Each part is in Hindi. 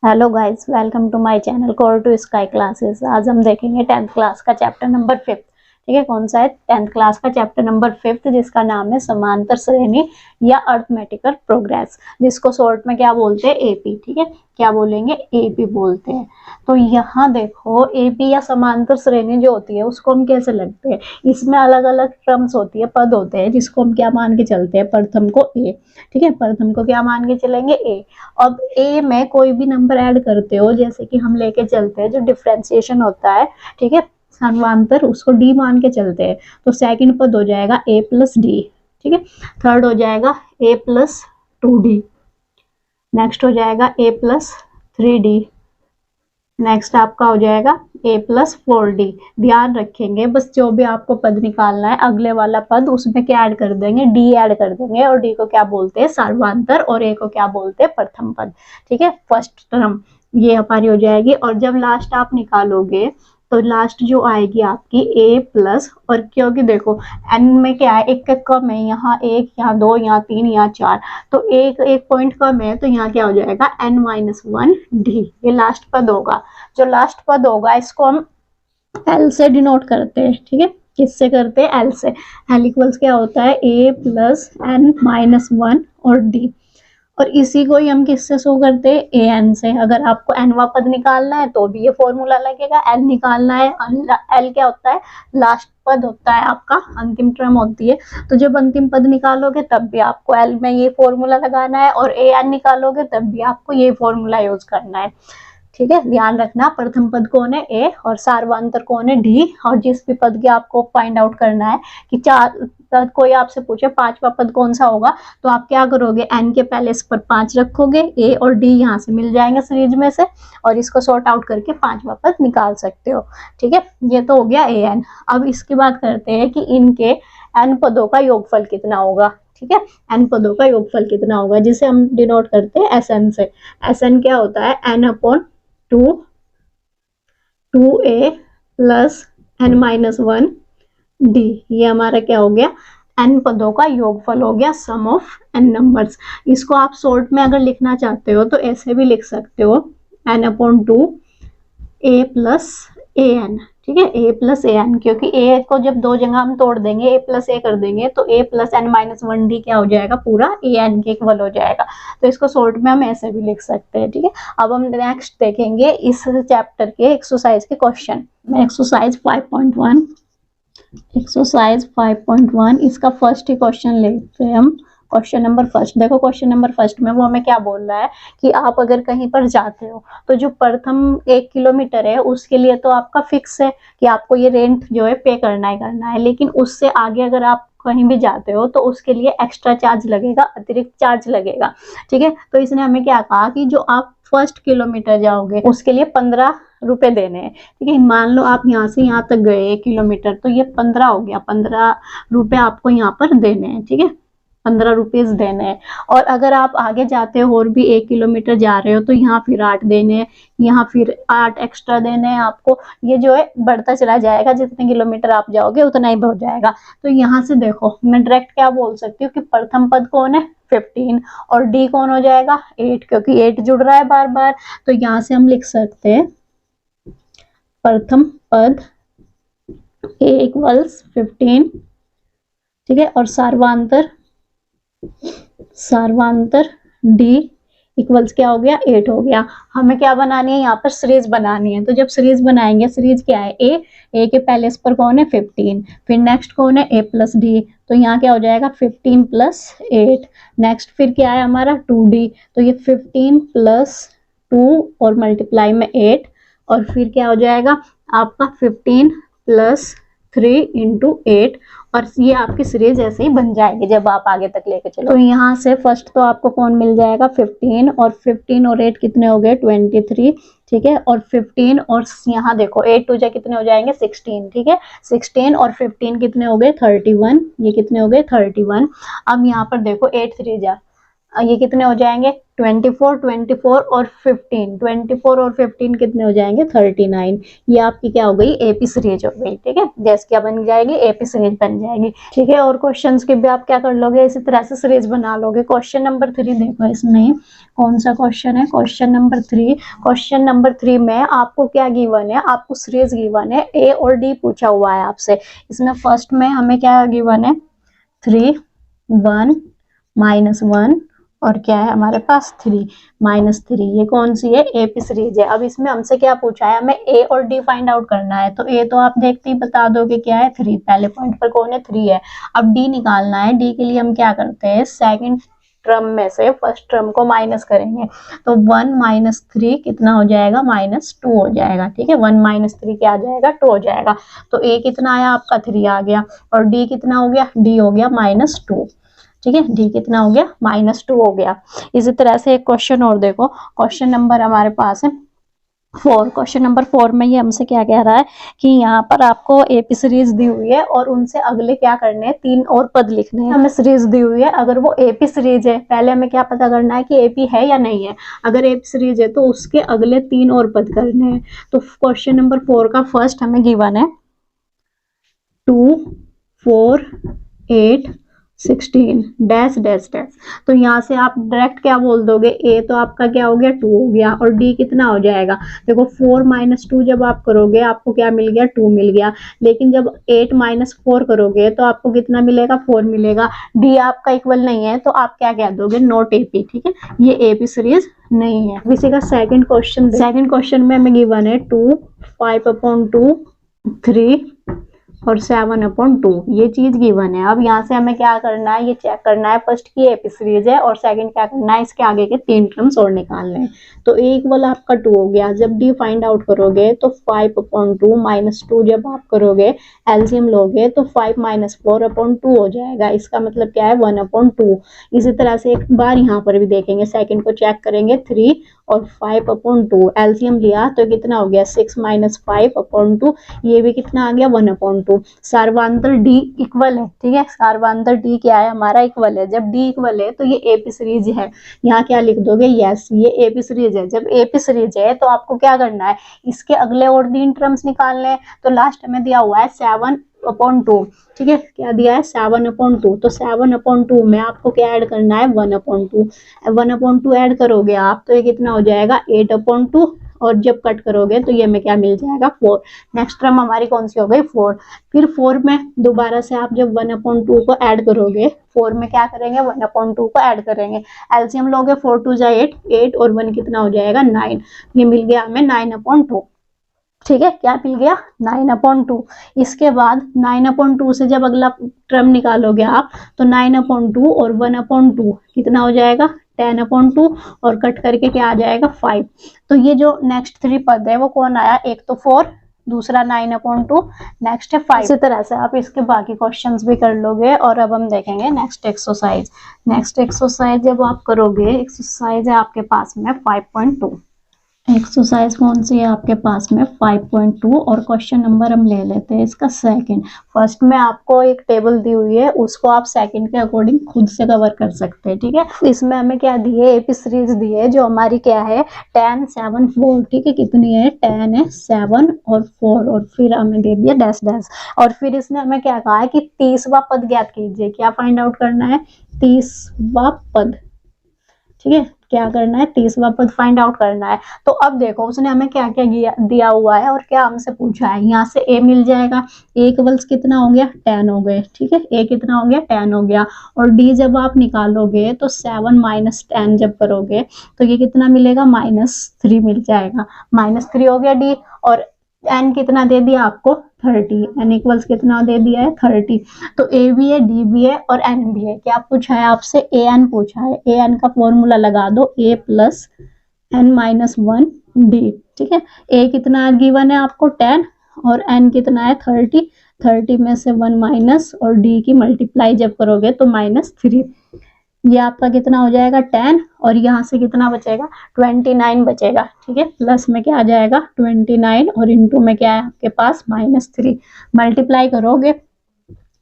Hello guys, welcome to my channel core to sky classes. आज हम देखेंगे 10th क्लास का चैप्टर नंबर 5। ठीक है, कौन सा है? 10th क्लास का चैप्टर नंबर 5, जिसका नाम है समांतर श्रेणी या अरिथमेटिकल प्रोग्रेस, जिसको शॉर्ट में क्या बोलते हैं? एपी। ठीक है, क्या बोलेंगे? एपी बोलते हैं। तो यहाँ देखो, एपी या समांतर श्रेणी जो होती है उसको हम कैसे लगते हैं? इसमें अलग अलग टर्म्स होती है, पद होते हैं, जिसको हम क्या मान के चलते हैं? प्रथम को ए। ठीक है, प्रथम को क्या मान के चलेंगे? ए। अब ए में कोई भी नंबर ऐड करते हो, जैसे कि हम लेके चलते हैं जो डिफरेंशिएशन होता है, ठीक है, समांतर, उसको डी मान के चलते हैं, तो सेकंड पद हो जाएगा ए प्लस डी। ठीक है, थर्ड हो जाएगा ए प्लस 2d, नेक्स्ट हो जाएगा ए प्लस 3d, नेक्स्ट आपका हो जाएगा a प्लस 4d। ध्यान रखेंगे, बस जो भी आपको पद निकालना है, अगले वाला पद उसमें क्या ऐड कर देंगे? d ऐड कर देंगे, और d को क्या बोलते हैं? सर्वांतर, और a को क्या बोलते हैं? प्रथम पद। ठीक है, फर्स्ट टर्म ये हमारी हो जाएगी। और जब लास्ट आप निकालोगे तो लास्ट जो आएगी आपकी a प्लस, और क्योंकि देखो n में क्या है, एक कम है, यहाँ एक, यहाँ दो, यहाँ तीन, यहाँ चार, तो एक एक पॉइंट कम है, तो यहाँ क्या हो जाएगा? n-1d, ये लास्ट पद होगा। जो लास्ट पद होगा इसको हम l से डिनोट करते हैं। ठीक है, किससे करते हैं? l से। l इक्वल्स क्या होता है? a प्लस n-1 और d, और इसी को ही हम किससे शो करते हैं? ए एन से। अगर आपको एनवा पद निकालना है तो भी ये फॉर्मूला लगेगा। एल निकालना है, एल क्या होता है? लास्ट पद होता है आपका, अंतिम टर्म होती है। तो जब अंतिम पद निकालोगे तब भी आपको एल में ये फॉर्मूला लगाना है, और ए एन निकालोगे तब भी आपको ये फॉर्मूला यूज करना है। ठीक है, ध्यान रखना, प्रथम पद कौन है? ए, और सार्वधातुक कौन है? डी। और जिस भी पद के आपको फाइंड आउट करना है कि चार, कोई आपसे पूछे पांचवा पद कौन सा होगा, तो आप क्या करोगे? एन के पहले इस पर 5 रखोगे, ए और डी यहाँ से मिल जाएंगे सीरीज में से, और इसको सॉर्ट आउट करके पांचवा पद निकाल सकते हो। ठीक है, ये तो हो गया ए एन। अब इसकी बात करते हैं कि इनके एन पदों का योगफल कितना होगा। ठीक है, एन पदों का योगफल कितना होगा, जिसे हम डिनोट करते हैं एस एन से। एस एन क्या होता है? N upon 2a plus n-1d, ये हमारा क्या हो गया? n पदों का योगफल हो गया, सम ऑफ n नंबर्स। इसको आप शॉर्ट में अगर लिखना चाहते हो तो ऐसे भी लिख सकते हो, n upon 2a plus A N. ठीक है, a प्लस ए एन, क्योंकि a को जब दो जगह हम तोड़ देंगे, a प्लस ए कर देंगे, तो a प्लस n-1d क्या हो जाएगा? पूरा ए एन के इक्वल हो जाएगा। तो इसको शॉर्ट में हम ऐसे भी लिख सकते हैं। ठीक है, अब हम नेक्स्ट देखेंगे इस चैप्टर के एक्सरसाइज के क्वेश्चन। एक्सरसाइज 5.1, एक्सरसाइज 5.1, इसका फर्स्ट ही क्वेश्चन लेते हैं हम। क्वेश्चन नंबर फर्स्ट देखो, क्वेश्चन नंबर फर्स्ट में वो हमें क्या बोल रहा है कि आप अगर कहीं पर जाते हो तो जो प्रथम 1 किलोमीटर है उसके लिए तो आपका फिक्स है कि आपको ये रेंट जो है पे करना है, लेकिन उससे आगे अगर आप कहीं भी जाते हो तो उसके लिए एक्स्ट्रा चार्ज लगेगा, अतिरिक्त चार्ज लगेगा। ठीक है, तो इसने हमें क्या कहा कि जो आप फर्स्ट किलोमीटर जाओगे उसके लिए 15 रुपए देने हैं। ठीक है, मान लो आप यहाँ से यहाँ तक गए 1 किलोमीटर, तो ये 15 हो गया, 15 रुपए आपको यहाँ पर देने हैं। ठीक है, 15 रुपीज देने हैं। और अगर आप आगे जाते हो और भी 1 किलोमीटर जा रहे हो तो यहाँ फिर 8 देने हैं, यहाँ फिर 8 एक्स्ट्रा देने हैं आपको। ये जो है बढ़ता चला जाएगा, जितने किलोमीटर आप जाओगे उतना ही बढ़ जाएगा। तो यहाँ से देखो, मैं डायरेक्ट क्या बोल सकती हूँ कि प्रथम पद कौन है? 15, और डी कौन हो जाएगा? 8, क्योंकि 8 जुड़ रहा है बार बार। तो यहाँ से हम लिख सकते हैं प्रथम पद a इक्वल्स 15। ठीक है, और सार्वांतर d इक्वल्स क्या हो गया? 8 हो गया। हमें क्या बनानी है? यहाँ पर सीरीज बनानी है। तो जब सीरीज बनाएंगे, सीरीज क्या है? a के पहले इस पर कौन है? 15, फिर नेक्स्ट कौन है? a प्लस डी, तो यहाँ क्या हो जाएगा? 15 प्लस 8। नेक्स्ट फिर क्या है हमारा? 2d, तो ये 15 प्लस 2 और मल्टीप्लाई में 8, और फिर क्या हो जाएगा आपका 15 प्लस 3 इंटू 8, और ये आपकी सीरीज ऐसे ही बन जाएगी जब आप आगे तक लेके चलो। तो यहाँ से फर्स्ट तो आपको कौन मिल जाएगा? 15, और 15 और 8 कितने हो गए? 23। ठीक है, और 15 और यहाँ देखो 8 टू जा कितने हो जाएंगे? 16। ठीक है, 16 और 15 कितने हो गए? 31। ये कितने हो गए? 31। अब यहाँ पर देखो 8 3 जा ये कितने हो जाएंगे 24, 24 और 15, 24 और 15 कितने हो जाएंगे 39। ये आपकी क्या हो गई एपी सीरीज हो गई। ठीक है, गैस क्या बन जाएगी एपी सीरीज बन जाएगी। ठीक है, और क्वेश्चंस के भी आप क्या कर लोगे इसी तरह से सीरीज बना लोगे। क्वेश्चन नंबर 3 देखो, इसमें कौन सा क्वेश्चन है, क्वेश्चन नंबर 3। क्वेश्चन नंबर 3 में आपको क्या गिवन है, आपको सीरीज गिवन है, ए और डी पूछा हुआ है आपसे। इसमें फर्स्ट में हमें क्या गिवन है 3, 1, -1 और क्या है हमारे पास 3, -3। ये कौन सी है एपी सीरीज है। अब इसमें हमसे क्या पूछा है, हमें ए और डी फाइंड आउट करना है। तो ए तो आप देखते ही बता दोगे क्या है 3, पहले पॉइंट पर कौन है 3 है। अब डी निकालना है, डी के लिए हम क्या करते हैं सेकंड टर्म में से फर्स्ट टर्म को माइनस करेंगे। तो 1 - 3 कितना हो जाएगा -2 हो जाएगा। ठीक है, 1 - 3 क्या आ जाएगा 2 हो जाएगा। तो ए कितना आया आपका 3 आ गया, और डी कितना हो गया, डी हो गया -2। ठीक है, डी कितना हो गया -2 हो गया। इसी तरह से एक क्वेश्चन और देखो, क्वेश्चन नंबर हमारे पास है 4। क्वेश्चन नंबर 4 में ये हमसे क्या कह रहा है कि यहाँ पर आपको एपी सीरीज दी हुई है और उनसे अगले क्या करने हैं 3 और पद लिखने हैं। हमें सीरीज दी हुई है, अगर वो एपी सीरीज है पहले हमें क्या पता करना है कि एपी है या नहीं है। अगर एपी सीरीज है तो उसके अगले 3 और पद करने हैं। तो क्वेश्चन नंबर 4 का फर्स्ट हमें गिवन है 2, 4, 8, 16 डैश डैश डैश। तो यहाँ से आप डायरेक्ट क्या बोल दोगे, ए तो आपका क्या हो गया 2 हो गया, और डी कितना हो जाएगा। देखो 4 - 2 जब आप करोगे आपको क्या मिल गया 2 मिल गया, लेकिन जब 8 - 4 करोगे तो आपको कितना मिलेगा 4 मिलेगा। डी आपका इक्वल नहीं है तो आप क्या कह दोगे नॉट एपी। ठीक है, ये एपी सीरीज नहीं है। इसी का सेकंड क्वेश्चन में हमें गिवन है 2, 5/2, 3 और 7/2 ये चीज गिवन है। अब यहाँ से हमें क्या करना है, ये चेक करना है फर्स्ट की एपी सीरीज है, और सेकंड क्या करना है इसके आगे के 3 टर्म्स और निकालने हैं। तो ए इक्वल आपका 2 हो गया। जब डी फाइंड आउट करोगे तो 5/2 - 2 जब आप करोगे एलसीएम लोगे तो 5 - 4/2 हो जाएगा। इसका मतलब क्या है 1/2। इसी तरह से एक बार यहाँ पर भी देखेंगे, सेकंड को चेक करेंगे 3 और 5/2 एलसीएम लिया तो कितना हो गया 6 - 5/2। ये भी कितना आ गया 1/2। सार्वधातुक डी इक्वल है। ठीक है, सार्वधातुक डी क्या है हमारा इक्वल है। जब डी इक्वल है तो ये एपी सीरीज है। यहाँ क्या लिख दोगे यस ये एपी सीरीज है। जब एपी सीरीज है तो आपको क्या करना है इसके अगले और 3 टर्म्स निकालने हैं। तो लास्ट में दिया हुआ है 7/2। ठीक है, क्या दिया है 7/2। तो 7/2 में आपको क्या ऐड करना है 1/2। 1/2 ऐड करोगे आप तो ये कितना हो जाएगा 8/2, और जब कट करोगे तो ये हमें क्या मिल जाएगा 4। नेक्स्ट टर्म हमारी कौन सी हो गई 4। फिर 4 में दोबारा से आप जब 1/2 को ऐड करोगे 4 में क्या करेंगे 1/2 को ऐड करेंगे। एलसीएम लोगे 4 2 जा 8, 8 और 1 कितना हो जाएगा 9। ये मिल गया हमें 9/2। ठीक है, क्या मिल गया 9/2। इसके बाद 9/2 से जब अगला टर्म निकालोगे आप तो 9/2 और 1/2 कितना हो जाएगा 10/2, और कट करके क्या आ जाएगा 5। तो ये जो नेक्स्ट 3 पद है वो कौन आया, एक तो 4, दूसरा 9/2, नेक्स्ट है 5। इसी तरह से आप इसके बाकी क्वेश्चंस भी कर लोगे। और अब हम देखेंगे नेक्स्ट एक्सरसाइज जब आप करोगे, एक्सरसाइज है आपके पास में 5.2। एक्सरसाइज कौन सी है आपके पास में 5.2, और क्वेश्चन नंबर हम ले लेते हैं इसका सेकंड। फर्स्ट में आपको एक टेबल दी हुई है, उसको आप सेकंड के अकॉर्डिंग खुद से कवर कर सकते हैं। ठीक है, इसमें हमें क्या दी है एपी सीरीज दी है जो हमारी क्या है 10, 7, 4। ठीक है, कितनी है 10 है 7 और 4, और फिर हमें दे दिया डैश डैश। और फिर इसने हमें क्या कहा है कि 30वां पद ज्ञात कीजिए। क्या फाइंड आउट करना है 30वां पद। ठीक है, क्या करना है 30वां पद फाइंड आउट करना है। तो अब देखो उसने हमें क्या क्या दिया हुआ है और क्या हमसे पूछा है। यहाँ से ए मिल जाएगा, ए इक्वल्स कितना हो गया 10 हो गए। ठीक है, ए कितना हो गया 10 हो गया। और डी जब आप निकालोगे तो 7 - 10 जब करोगे तो ये कितना मिलेगा -3 मिल जाएगा। -3 हो गया डी, और एन कितना दे दिया आपको 30। एन इक्वल्स कितना दे दिया है 30। तो ए भी है, डी भी है और एन भी है। क्या पूछा है आपसे ए एन पूछा है। ए एन का फॉर्मूला लगा दो a + n-1 डी। ठीक है, ए कितना गिवन है आपको 10 और एन कितना है 30। 30 में से 1 माइनस और डी की मल्टीप्लाई जब करोगे तो -3। ये आपका कितना हो जाएगा 10, और यहाँ से कितना बचेगा 29 बचेगा। ठीक है, प्लस में क्या आ जाएगा 29, और इनटू में क्या है आपके पास -3। मल्टीप्लाई करोगे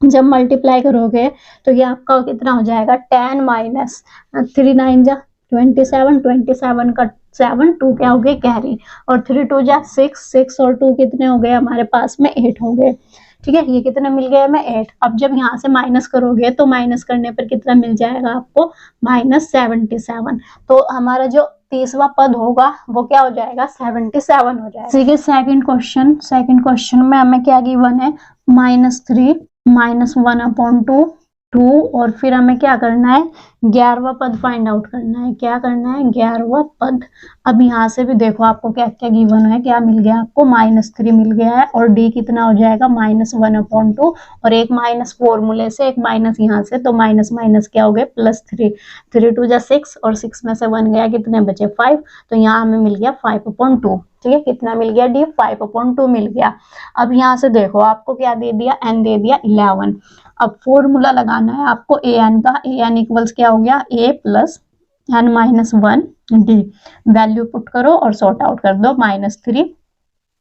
जब मल्टीप्लाई करोगे तो ये आपका कितना हो जाएगा 10 माइनस 3 9 जा 27, 27 का 7 2 क्या हो गए कैरी, और 3 2 जा 6, 6 और 2 कितने हो गए हमारे पास में 8 हो गए। ठीक है, ये कितना मिल गया हमें 8। अब जब यहाँ से माइनस करोगे तो माइनस करने पर कितना मिल जाएगा आपको -77। तो हमारा जो 30वां पद होगा वो क्या हो जाएगा 77 हो जाएगा। ठीक है, सेकंड क्वेश्चन में हमें क्या गिवन है -3 -1/2 2, और फिर हमें क्या करना है 11वां पद फाइंड आउट करना है। क्या करना है 11वां पद। अब यहाँ से भी देखो आपको क्या क्या गिवन है, क्या मिल गया आपको -3 मिल गया है, और डी कितना हो जाएगा -1/2, और एक माइनस फॉर्मूले से एक माइनस यहाँ से, तो माइनस माइनस क्या हो गए +3, 3 2 जा 6, और 6 में से 1 गया कितने बचे 5, तो यहाँ हमें मिल गया 5/2। ठीक है, कितना मिल गया डी 5/2 मिल गया। अब यहाँ से देखो आपको क्या दे दिया एन दे दिया 11। अब फॉर्मूला लगाना है आपको ए एन का, ए एन इक्वल्स क्या हो गया a plus n-1 D. Value put करो और सॉर्ट आउट कर दो, -3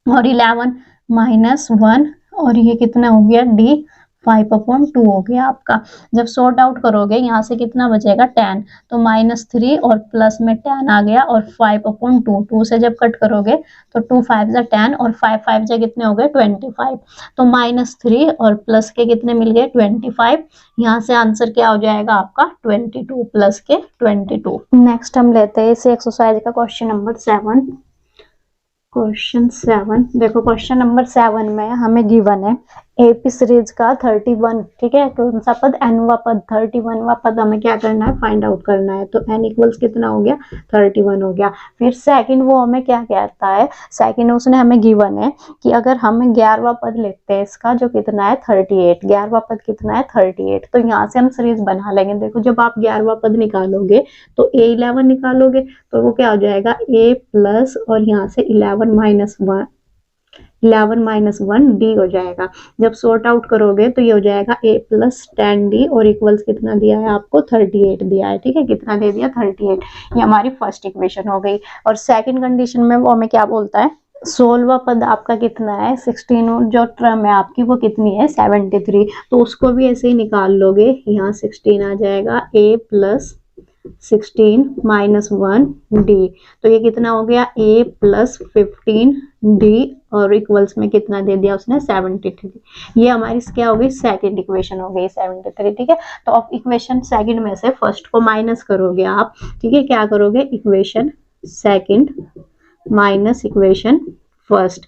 और 11 -1, और ये कितना हो गया डी 5/2 हो गया आपका। जब सॉर्ट आउट करोगे यहाँ से कितना बचेगा 10, तो -3 और प्लस में 10 आ गया, और 5/2 2 से जब कट करोगे तो 2 5 जा 10, और 5 5 जा कितने हो गए 25, तो -3 और प्लस के कितने मिल गए 25। यहाँ से आंसर क्या हो जाएगा आपका 22 प्लस के 22। नेक्स्ट हम लेते हैं इस एक्सरसाइज का क्वेश्चन नंबर 7। क्वेश्चन 7 देखो, क्वेश्चन नंबर 7 में हमें गिवन है एपी सीरीज का 31। ठीक है, कौन सा पद एनवा पद 31वां पद हमें क्या करना है फाइंड आउट करना है। तो एन इक्वल्स कितना हो गया 31 हो गया। फिर सेकंड वो हमें क्या कहता है, सेकंड उसने हमें गिवन है कि अगर हम 11वां पद लेते हैं इसका जो कितना है 38, 11वां पद कितना है 38, तो यहाँ से हम सीरीज बना लेंगे। देखो जब आप 11वां पद निकालोगे तो a11 निकालोगे तो वो क्या हो जाएगा a प्लस, और यहाँ से 11 - 1 डी हो जाएगा। जब सॉर्ट आउट करोगे तो ये हो जाएगा a प्लस 10 डी, और इक्वल्स कितना दिया है आपको 38 दिया है। ठीक है, कितना दे दिया 38। ये हमारी फर्स्ट इक्वेशन हो गई। और सेकंड कंडीशन में वो हमें क्या बोलता है 16वां पद आपका कितना है 16, जो टर्म है आपकी वो कितनी है 73, तो उसको भी ऐसे ही निकाल लोगे। यहाँ 16 आ जाएगा a प्लस 16 -1 डी, तो ये कितना हो गया a प्लस 15 डी, और इक्वल्स में कितना दे दिया उसने 73। ये हमारी क्या हो गई सेकंड इक्वेशन हो गई 73। ठीक है, तो अब इक्वेशन सेकंड में से फर्स्ट को माइनस करोगे आप। ठीक है, क्या करोगे equation second minus equation first,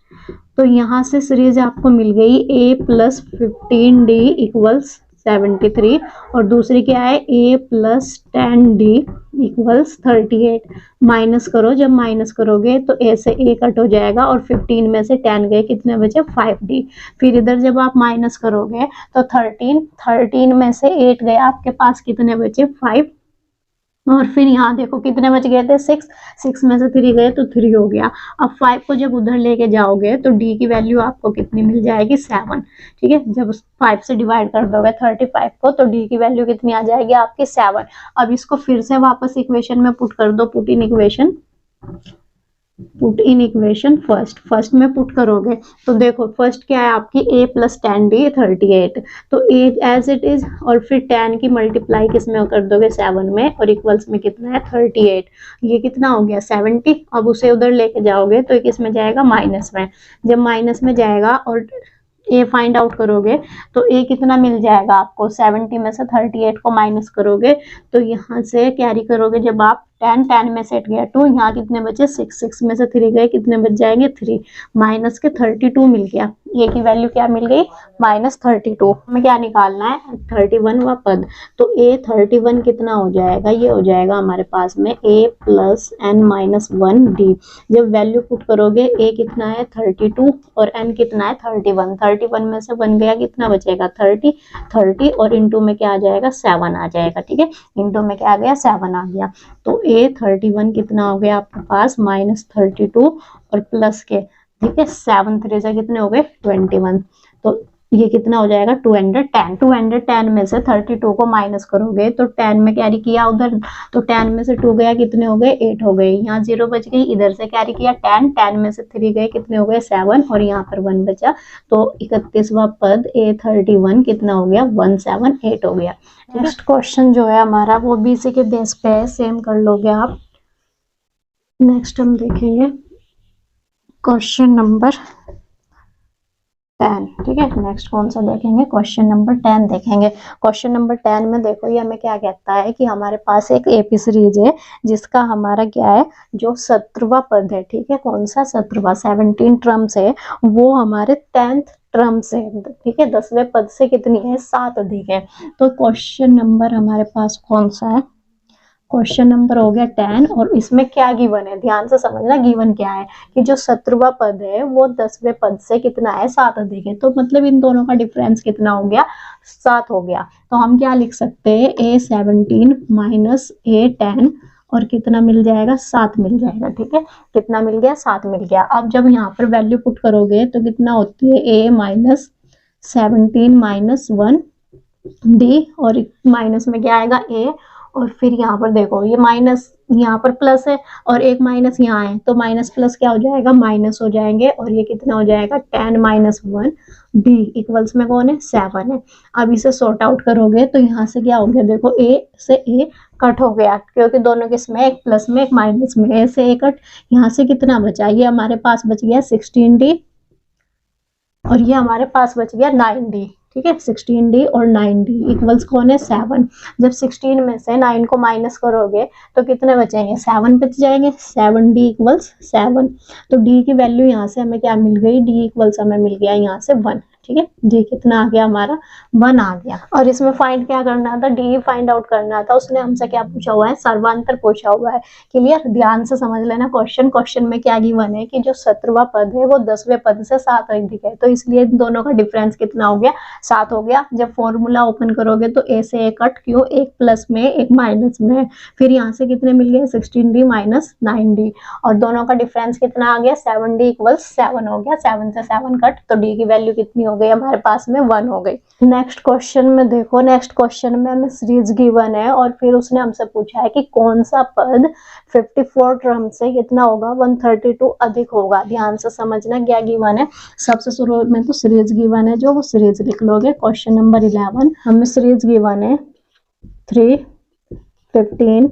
तो यहाँ से सीरीज आपको मिल गई a प्लस 15 डी इक्वल्स 73, और दूसरी क्या है a plus 10 D equals 38। Minus करो, जब माइनस करोगे तो a से a कट हो जाएगा, और 15 में से 10 गए कितने बचे 5d। फिर इधर जब आप माइनस करोगे तो 13 में से 8 गए आपके पास कितने बचे 5, और फिर यहाँ देखो कितने बच गए थे 6 में से 3 गए तो 3 हो गया। अब 5 को जब उधर लेके जाओगे तो d की वैल्यू आपको कितनी मिल जाएगी 7। ठीक है, जब 5 से डिवाइड कर दोगे 35 को तो d की वैल्यू कितनी आ जाएगी आपकी 7। अब इसको फिर से वापस इक्वेशन में पुट कर दो, पुट इन इक्वेशन फर्स्ट में पुट करोगे तो देखो फर्स्ट क्या है आपकी a प्लस 10 डी 38, तो a एज इट इज, और फिर 10 की मल्टीप्लाई किस में कर दोगे 7 में, और इक्वल्स में कितना है 38। ये कितना हो गया 70। अब उसे उधर लेके जाओगे तो किस में जाएगा माइनस में। जब माइनस में जाएगा और a फाइंड आउट करोगे तो a कितना मिल जाएगा आपको 70 में से 38 को माइनस करोगे तो यहाँ से कैरी करोगे। जब आप 10 में से 8 गया 2, यहाँ कितने बचे 6 में से 3 गए कितने बच जाएंगे 3, माइनस के 32 मिल गया। a की वैल्यू क्या मिल गई -32। हमें क्या निकालना है 31वां पद, तो a 31 कितना हो जाएगा, ये हो जाएगा हमारे पास में a प्लस n-1 डी। जब वैल्यू पुट करोगे a कितना है 32 और n कितना है 31, 31 में से 1 गया कितना बचेगा 30, और इंटू में क्या आ जाएगा 7 आ जाएगा। ठीक है, इंटू में क्या आ गया 7 आ गया, तो a 31 कितना हो गया आपके पास -32 और प्लस के, ठीक है 7 3 से कितने हो गए 21, तो ये कितना हो जाएगा 210। 210 में से 32 को माइनस करोगे तो 10 में कैरी किया उधर, तो 10 में से 2 गया, कितने हो गए 8 हो गए, यहाँ 0 बच गई, इधर से कैरी किया 10, 10 में से 3 गए, कितने हो गए 7, और यहाँ पर 1 बचा, तो 31वां पद A31 कितना हो गया 178 हो गया। नेक्स्ट क्वेश्चन जो है हमारा वो BC के बेस पे है, सेम कर लोगे आप। नेक्स्ट हम देखेंगे क्वेश्चन नंबर 10, ठीक है। नेक्स्ट कौन सा देखेंगे, क्वेश्चन नंबर 10 देखेंगे। क्वेश्चन नंबर 10 में देखो ये हमें क्या कहता है कि हमारे पास एक एपी सीरीज है जिसका हमारा क्या है, जो 17वां पद है, ठीक है, कौन सा 17वां, 17 टर्म्स है, वो हमारे 10th टर्म से, ठीक है, 10वें पद से कितनी है 7 अधिक है। तो क्वेश्चन नंबर हमारे पास कौन सा है, क्वेश्चन नंबर हो गया 10, और इसमें क्या गिवन है, ध्यान से समझना गिवन क्या है कि जो 17वां पद है वो 10वें पद से कितना है 7 अधिक है, तो मतलब इन दोनों का डिफरेंस कितना हो गया 7 हो गया। तो हम क्या लिख सकते हैं A17 माइनस A10, और कितना मिल जाएगा 7 मिल जाएगा, ठीक है, कितना मिल गया 7 मिल गया। अब जब यहाँ पर वैल्यू पुट करोगे तो कितना होती है A माइनस 17 माइनस 1 D, और माइनस में क्या आएगा A, और फिर यहाँ पर देखो ये माइनस, यहाँ पर प्लस है और एक माइनस यहाँ है, तो माइनस प्लस क्या हो जाएगा माइनस हो जाएंगे, और ये कितना हो जाएगा 10 माइनस 1 D इक्वल्स में कौन है 7 है। अब इसे सॉर्ट आउट करोगे तो यहाँ से क्या हो गया, देखो A से A कट हो गया, क्योंकि दोनों के इसमें एक प्लस में एक माइनस में, A से A कट, यहाँ से कितना बचा, ये हमारे पास बच गया 16D, और ये हमारे पास बच गया 9D, ठीक है, 16D और 9D इक्वल्स कौन है 7। जब 16 में से 9 को माइनस करोगे तो कितने बचेंगे 7 बच जाएंगे, 7D इक्वल्स 7। तो D की वैल्यू यहाँ से हमें क्या मिल गई, D इक्वल्स हमें मिल गया यहाँ से 1, ठीक है, D कितना आ गया हमारा 1 आ गया। और इसमें फाइंड क्या करना था, D फाइंड आउट करना था। उसने हमसे क्या पूछा हुआ है, सर्वांतर पूछा हुआ है। क्लियर, ध्यान से समझ लेना क्वेश्चन। क्वेश्चन में क्या गिवन है कि जो 17वां पद है वो 10वें पद से 7 अधिक है, तो इसलिए इन दोनों का डिफरेंस कितना हो गया 7 हो गया। जब फॉर्मूला ओपन करोगे तो A से A कट, क्यों, एक प्लस में एक माइनस में, फिर यहाँ से कितने मिल गए 16D माइनस 9D, और दोनों का डिफरेंस कितना आ गया 7D इक्वल्स 7 हो गया, 7 से 7 कट, तो D की वैल्यू कितनी हो गई हमारे पास में 1 हो गई। नेक्स्ट क्वेश्चन में देखो, नेक्स्ट क्वेश्चन में हमें सीरीज गिवन है और फिर उसने हमसे पूछा है कि कौन सा पद 54 टर्म से कितना होगा 132 अधिक होगा। ध्यान से समझना क्या गिवन है, सबसे शुरू में तो सीरीज गिवन है, जो वो सीरीज लिख लोगे। क्वेश्चन नंबर 11 हमें सीरीज गिवन है 3, 15,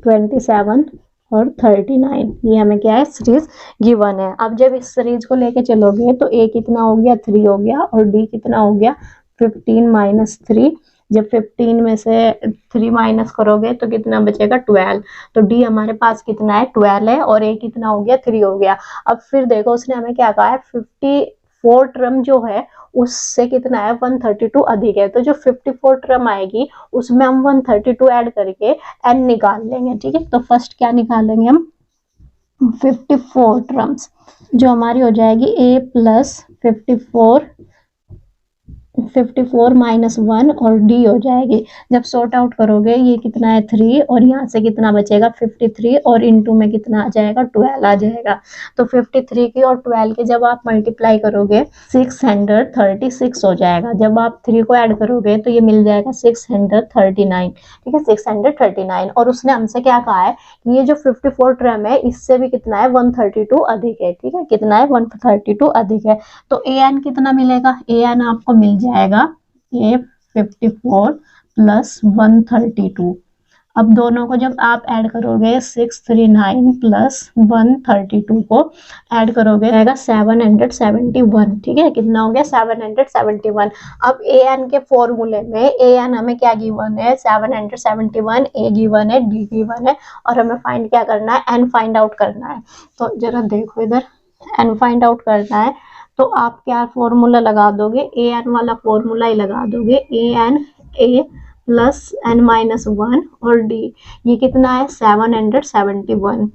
27 और 39, ये हमें क्या है सीरीज गिवन है। अब जब इस सीरीज को लेके चलोगे तो A कितना हो गया 3 हो गया, और D कितना हो गया 15 माइनस 3। जब 15 में से 3 माइनस करोगे तो कितना बचेगा 12, तो D हमारे पास कितना है 12 है, और A कितना हो गया 3 हो गया। अब फिर देखो उसने हमें क्या कहा है 54 टर्म जो है उससे कितना है 132 अधिक है, तो जो 54 टर्म आएगी उसमें हम 132 ऐड करके n निकाल लेंगे, ठीक है। तो फर्स्ट क्या निकालेंगे हम 54 टर्म्स, जो हमारी हो जाएगी A प्लस 54 माइनस 1 और D हो जाएगी। जब सॉर्ट आउट करोगे ये कितना है 3, और यहाँ से कितना बचेगा 53, और इनटू में कितना आ जाएगा 12 आ जाएगा। तो 53 की और 12 की जब आप मल्टीप्लाई करोगे 636 हो जाएगा। जब आप 3 को ऐड करोगे तो ये मिल जाएगा 639, ठीक है, 639। और उसने हमसे क्या कहा है कि ये जो 54 टर्म है इससे भी कितना है 132 अधिक है, ठीक है, कितना है 132 अधिक है। तो an कितना मिलेगा, an आपको मिल जाएगा A 54 प्लस 132। अब दोनों को जब आप ऐड करोगे 639 प्लस 132 को ऐड करोगे रहेगा 771, ठीक है, कितना हो गया 771। अब an के फॉर्मूले में an हमें क्या गिवन है 771, A गिवन है, D गिवन है, और हमें फाइंड क्या करना है n फाइंड आउट करना है। तो जरा देखो इधर n फाइंड आउट करना है तो आप क्या फॉर्मूला लगा दोगे, an वाला फॉर्मूला ही लगा दोगे, an A plus n minus 1 और D, ये कितना है 771,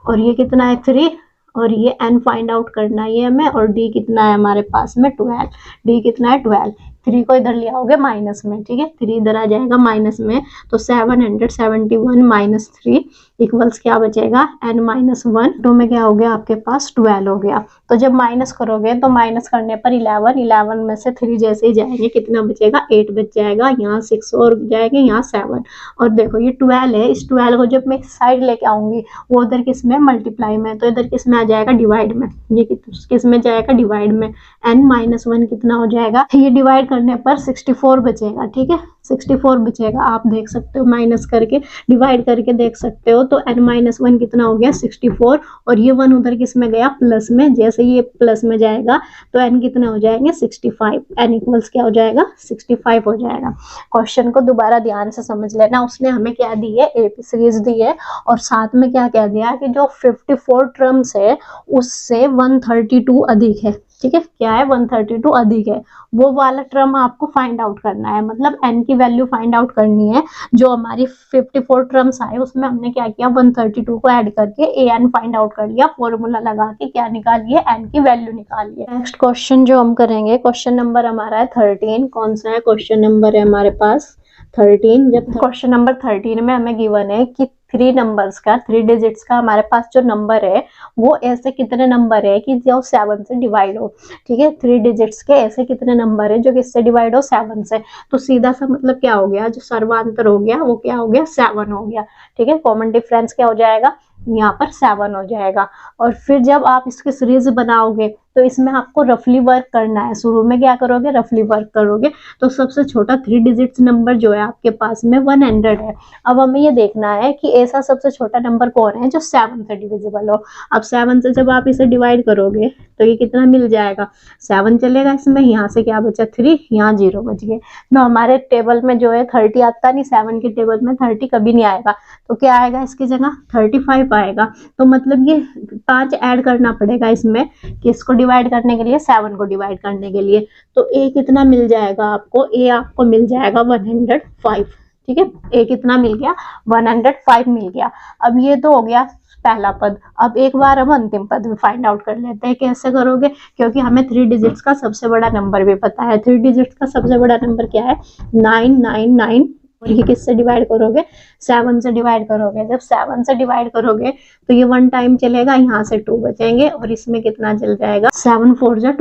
और ये कितना है 3, और ये n फाइंड आउट करना है हमें, और D कितना है हमारे पास में 12, D कितना है 12। 3 को इधर ले आओगे माइनस में, ठीक है, 3 इधर आ जाएगा माइनस में, तो 771 माइनस 3 इक्वल्स क्या बचेगा n-1, टू में क्या हो गया आपके पास 12 हो गया। तो जब माइनस करोगे तो माइनस करने पर 11 में से 3 जैसे ही जाएंगे कितना बचेगा 8 बच जाएगा, यहाँ 6 और जाएंगे, यहाँ 7, और देखो ये 12 है, इस 12 को जब मैं साइड लेके आऊंगी वो उधर किस में मल्टीप्लाई में, तो इधर किस में आ जाएगा डिवाइड में, ये किस में जाएगा डिवाइड में, n-1 कितना हो जाएगा, ये डिवाइड करने पर 64 बचेगा, ठीक है 64 बचेगा। आप देख सकते हो माइनस करके डिवाइड करके देख सकते हो, तो n-1 कितना हो गया 64, और ये 1 उधर किस में गया प्लस में, जैसे ये प्लस में जाएगा तो n कितना हो जाएंगे 65, n इक्वल्स क्या हो जाएगा 65 हो जाएगा। क्वेश्चन को दोबारा ध्यान से समझ लेना, उसने हमें क्या दी है एपी सीरीज दी है, और साथ में क्या कह दिया कि जो 54 टर्म्स है उससे 132 अधिक है, ठीक है, क्या है 132 अधिक है, वो वाला टर्म आपको फाइंड आउट करना है, मतलब n की वैल्यू फाइंड आउट करनी है। जो हमारी 54 टर्म्स आए उसमें हमने क्या किया 132 को ऐड करके an फाइंड आउट कर लिया, फॉर्मूला लगा के क्या निकालिए n की वैल्यू निकालिए। नेक्स्ट क्वेश्चन जो हम करेंगे, क्वेश्चन नंबर हमारा है 13, कौन सा है क्वेश्चन नंबर है हमारे पास 13। जब क्वेश्चन नंबर 13 में हमें गिवन है कि 3 नंबर्स का 3 डिजिट्स का हमारे पास जो नंबर है वो ऐसे कितने नंबर है कि जो 7 से डिवाइड हो, ठीक है 3 डिजिट्स के ऐसे कितने नंबर है जो किससे डिवाइड हो 7 से, तो सीधा सा मतलब क्या हो गया, जो सर्वांतर हो गया वो क्या हो गया 7 हो गया, ठीक है, कॉमन डिफरेंस क्या हो जाएगा यहाँ पर 7 हो जाएगा। और फिर जब आप इसकी सीरीज बनाओगे तो इसमें आपको रफली वर्क करना है, शुरू में क्या करोगे रफली वर्क करोगे, तो सबसे छोटा 3 डिजिट्स नंबर जो है आपके पास में 100 है। अब हमें ये देखना है कि ऐसा सबसे छोटा नंबर कौन है जो 7 से डिविजिबल हो। अब 7 से जब आप इसे डिवाइड करोगे तो ये कितना मिल जाएगा 7 चलेगा इसमें, यहाँ से क्या बचा 3, यहाँ 0 बच गए। तो हमारे टेबल में जो है 30 आता नहीं, 7 के टेबल में 30 कभी नहीं आएगा, तो क्या आएगा इसकी जगह 35 आएगा। तो मतलब ये 5 ऐड करना पड़ेगा इसमें कि इसको डिवाइड करने के लिए 7 को डिवाइड करने के लिए, तो a कितना मिल जाएगा आपको, a आपको मिल जाएगा 105, ठीक है, a कितना मिल गया 105 मिल गया। अब ये तो हो गया पहला पद, अब एक बार हम अंतिम पद भी फाइंड आउट कर लेते हैं। कैसे करोगे, क्योंकि हमें 3 डिजिट्स का सबसे बड़ा नंबर भी पता है, 3 डिजिट्स का सबसे बड़ा नंबर क्या है 999, और ये किससे डिवाइड करोगे 7 से डिवाइड करोगे। जब 7 से डिवाइड करोगे तो ये 1 टाइम चलेगा, यहाँ से 2 बचेंगे, और इसमें कितना चल जाएगा 7 4 जा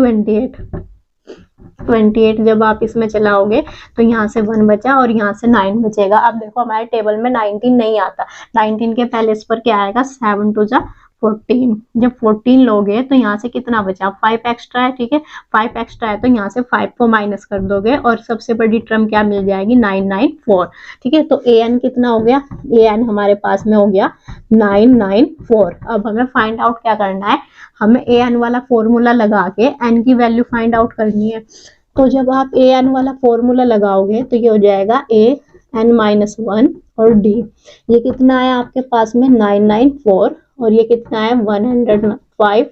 28 जब आप इसमें चलाओगे तो यहाँ से 1 बचा और यहाँ से 9 बचेगा। अब देखो हमारे टेबल में 19 नहीं आता, 19 के पहले इस पर क्या आएगा 7 2 जा 14, जब 14 लोगे तो यहाँ से कितना बचा 5 एक्स्ट्रा है, ठीक है 5 एक्स्ट्रा है तो यहाँ से 5 को माइनस कर दोगे और सबसे बड़ी टर्म क्या मिल जाएगी 994, ठीक है। तो an कितना हो गया, an हमारे पास में हो गया 994। अब हमें फाइंड आउट क्या करना है, हमें an वाला फॉर्मूला लगा के n की वैल्यू फाइंड आउट करनी है। तो जब आप an वाला फॉर्मूला लगाओगे तो ये हो जाएगा an-1 और d, ये कितना है आपके पास में 994 और ये कितना है 105,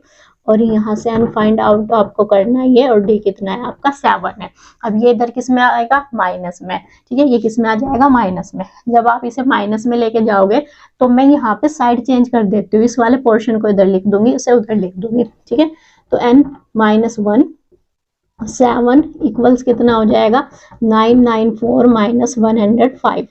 और यहाँ से n फाइंड आउट आपको करना है ये, और d कितना है आपका 7 है। अब ये इधर किस में आएगा माइनस में, ठीक है, ये किस में आ जाएगा माइनस में। जब आप इसे माइनस में लेके जाओगे तो मैं यहाँ पे साइड चेंज कर देती हूँ, इस वाले पोर्शन को इधर लिख दूंगी, इसे उधर लिख दूंगी, ठीक है। तो n-1 7 इक्वल्स कितना हो जाएगा 994 माइनस 105।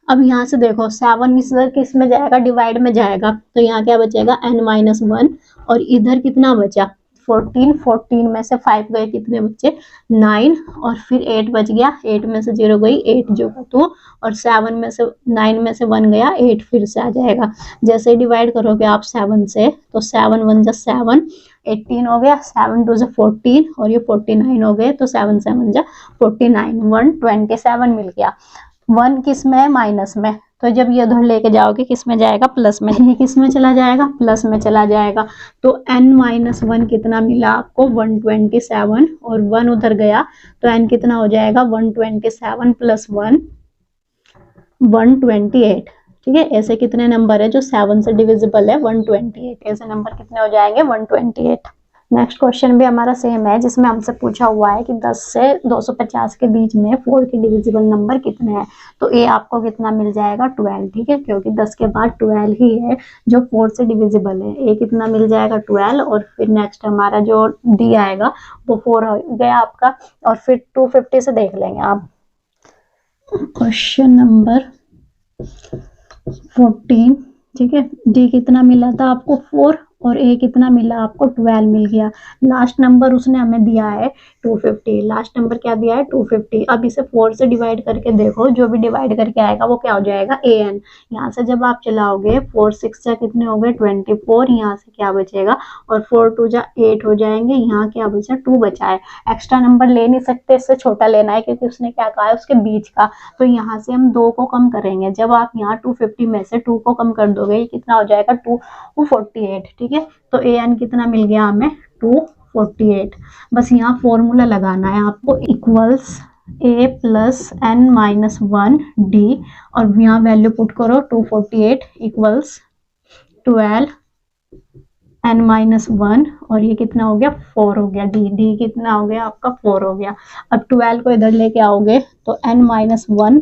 अब यहाँ से देखो 7 इधर किस में जाएगा डिवाइड में जाएगा, तो यहाँ क्या बचेगा n-1, और इधर कितना बचा 14 में से 5 गए कितने बच्चे 9, और फिर 8 बच गया, 8 में से 0 गई 8 जो 2, और 7 में से 9 में से 1 गया 8 फिर से आ जाएगा। जैसे ही डिवाइड करोगे आप 7 से तो 7 1 जा 7, 18 हो गया, 7 2 जा 14 और ये 49 हो गए, तो 7 7 जा 49, 127 मिल गया। 1 किस में है माइनस में, तो जब ये उधर लेके जाओगे किस में जाएगा प्लस में, ये किस में चला जाएगा प्लस में चला जाएगा। तो n-1 कितना मिला आपको 127, और 1 उधर गया तो n कितना हो जाएगा 127 प्लस 1 128, ठीक है। ऐसे कितने नंबर है जो 7 से डिविजिबल है 128, ऐसे नंबर कितने हो जाएंगे 128। नेक्स्ट क्वेश्चन भी हमारा सेम है, जिसमें हमसे पूछा हुआ है कि 10 से 250 के बीच में 4 के डिविजिबल नंबर कितने हैं। तो ए आपको कितना मिल जाएगा 12, ठीक है, क्योंकि 10 के बाद 12 ही है जो 4 से डिविजिबल है। ए कितना मिल जाएगा 12, और फिर नेक्स्ट हमारा जो डी आएगा वो 4 हो गया आपका। और फिर 250 से देख लेंगे आप। क्वेश्चन नंबर 14, ठीक है, डी कितना मिला था आपको 4, और ए कितना मिला आपको 12 मिल गया। लास्ट नंबर उसने हमें दिया है 250, लास्ट नंबर क्या दिया है 250। अब इसे 4 से डिवाइड करके देखो, जो भी डिवाइड करके आएगा वो क्या हो जाएगा an। यहाँ से जब आप चलाओगे 4 6 जा कितने हो गए 24, यहाँ से क्या बचेगा, और 4 2 जा 8 हो जाएंगे, यहाँ क्या बचा 2 बचा है। एक्स्ट्रा नंबर ले नहीं सकते, इससे छोटा लेना है, क्योंकि उसने क्या कहा है उसके बीच का। तो यहाँ से हम 2 को कम करेंगे। जब आप यहाँ 250 में से 2 को कम कर दोगे, ये कितना हो जाएगा 248, ठीक है। तो an कितना मिल गया हमें 248। बस यहाँ फॉर्मूला लगाना है आपको, equals a plus n minus 1 D, और यहाँ वैल्यू पुट करो 248 इक्वल्स 12 n माइनस 1, और ये कितना हो गया 4 हो गया। डी कितना हो गया आपका 4 हो गया। अब 12 को इधर लेके आओगे तो n माइनस 1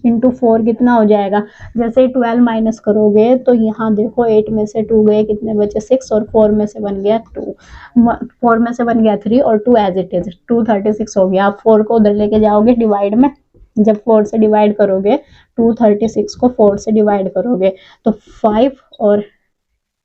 इंटू 4 कितना हो जाएगा। जैसे ही 12 माइनस करोगे तो यहाँ देखो 8 में से 2 गए, कितने बचे 6, और 4 में से बन गया 2, 4 में से बन गया 3, और 2 एज इट इज 236 हो गया। आप 4 को उधर लेके जाओगे डिवाइड में, जब 4 से डिवाइड करोगे 236 को 4 से डिवाइड करोगे तो 5 और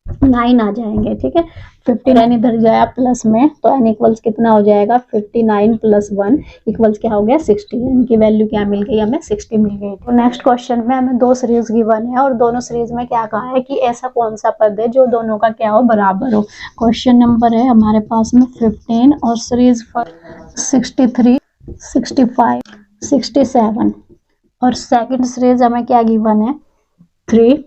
9 आ जाएंगे, ठीक है। 59 इधर जाया प्लस में, तो n इक्वल्स कितना हो जाएगा 59 प्लस 1 इक्वल्स क्या हो गया 60। इनकी वैल्यू क्या मिल गई हमें 60 मिल गई। तो नेक्स्ट क्वेश्चन में हमें 2 सीरीज गिवन है, और दोनों सीरीज में क्या कहा है कि ऐसा कौन सा पद है जो दोनों का क्या हो बराबर हो। क्वेश्चन नंबर है हमारे पास में 15, और सीरीज 63 65 67, और सेकंड सीरीज हमें क्या गिवन है 3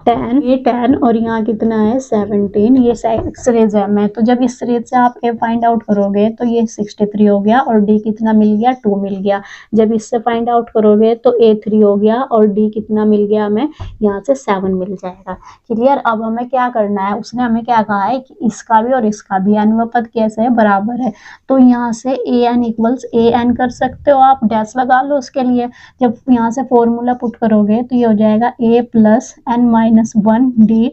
10, ये 10, और यहाँ कितना है 17। ये सीरीज है में, तो जब इस सीरीज से आप ए फाइंड आउट करोगे तो ये 63 हो गया, और डी कितना मिल गया 2 मिल गया। जब इससे फाइंड आउट करोगे तो ए 3 हो गया, और डी कितना मिल गया हमें, यहाँ से 7 मिल जाएगा। क्लियर। अब हमें क्या करना है, उसने हमें क्या कहा है कि इसका भी और इसका भी अनुपात कैसे है बराबर है। तो यहाँ से A N equals A N कर सकते हो आप, डैश लगा लो उसके लिए। जब यहाँ से फॉर्मूला पुट करोगे तो ये हो जाएगा a plus n minus 1 d,